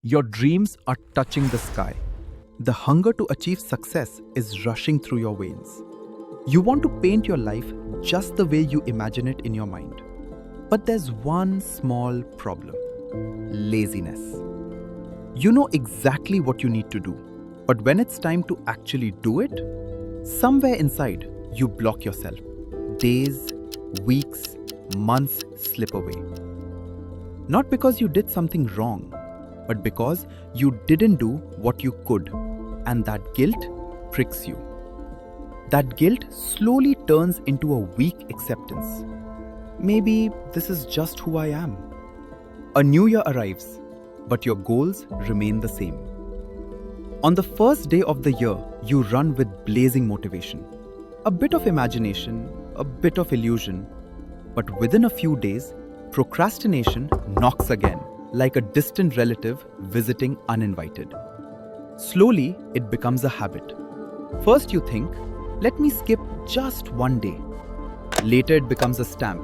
Your dreams are touching the sky. The hunger to achieve success is rushing through your veins. You want to paint your life just the way you imagine it in your mind. But there's one small problem: laziness. You know exactly what you need to do, but when it's time to actually do it, somewhere inside you block yourself. Days, weeks, months slip away. Not because you did something wrong, but because you didn't do what you could, and that guilt pricks you. That guilt slowly turns into a weak acceptance. Maybe this is just who I am. A new year arrives, but your goals remain the same. On the first day of the year, you run with blazing motivation. A bit of imagination, a bit of illusion, but within a few days, procrastination knocks again, like a distant relative visiting uninvited. Slowly, it becomes a habit. First you think, let me skip just one day. Later it becomes a stamp.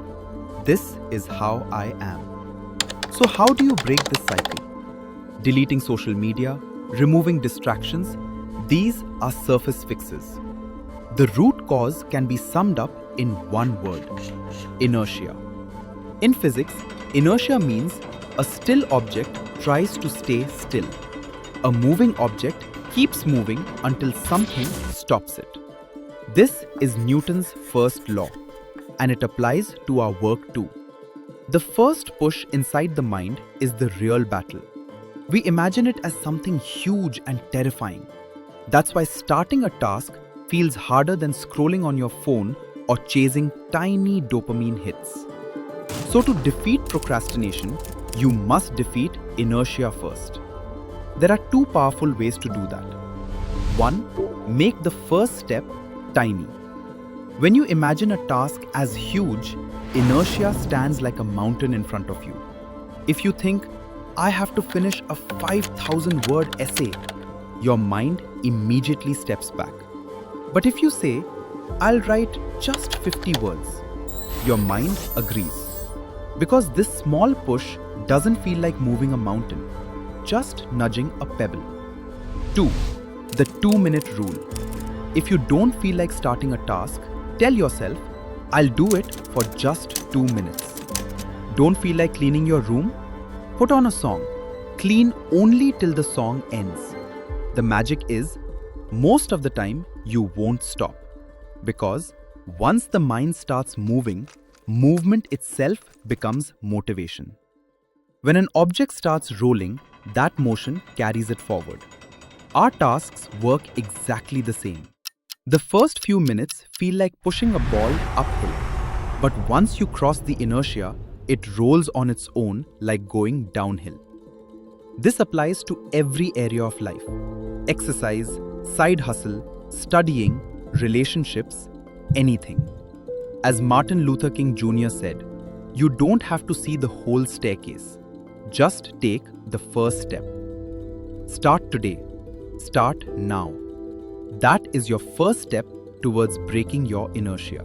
This is how I am. So how do you break this cycle? Deleting social media, removing distractions, these are surface fixes. The root cause can be summed up in one word: inertia. In physics, inertia means a still object tries to stay still. A moving object keeps moving until something stops it. This is Newton's first law, and it applies to our work too. The first push inside the mind is the real battle. We imagine it as something huge and terrifying. That's why starting a task feels harder than scrolling on your phone or chasing tiny dopamine hits. So to defeat procrastination, you must defeat inertia first. There are two powerful ways to do that. One, make the first step tiny. When you imagine a task as huge, inertia stands like a mountain in front of you. If you think, I have to finish a 5,000-word essay, your mind immediately steps back. But if you say, I'll write just 50 words, your mind agrees. Because this small push doesn't feel like moving a mountain, just nudging a pebble. 2. The 2-minute rule. If you don't feel like starting a task, tell yourself, I'll do it for just 2 minutes. Don't feel like cleaning your room? Put on a song. Clean only till the song ends. The magic is, most of the time you won't stop. Because once the mind starts moving, movement itself becomes motivation. When an object starts rolling, that motion carries it forward. Our tasks work exactly the same. The first few minutes feel like pushing a ball uphill, but once you cross the inertia, it rolls on its own like going downhill. This applies to every area of life: exercise, side hustle, studying, relationships, anything. As Martin Luther King Jr. said, you don't have to see the whole staircase. Just take the first step. Start today. Start now. That is your first step towards breaking your inertia.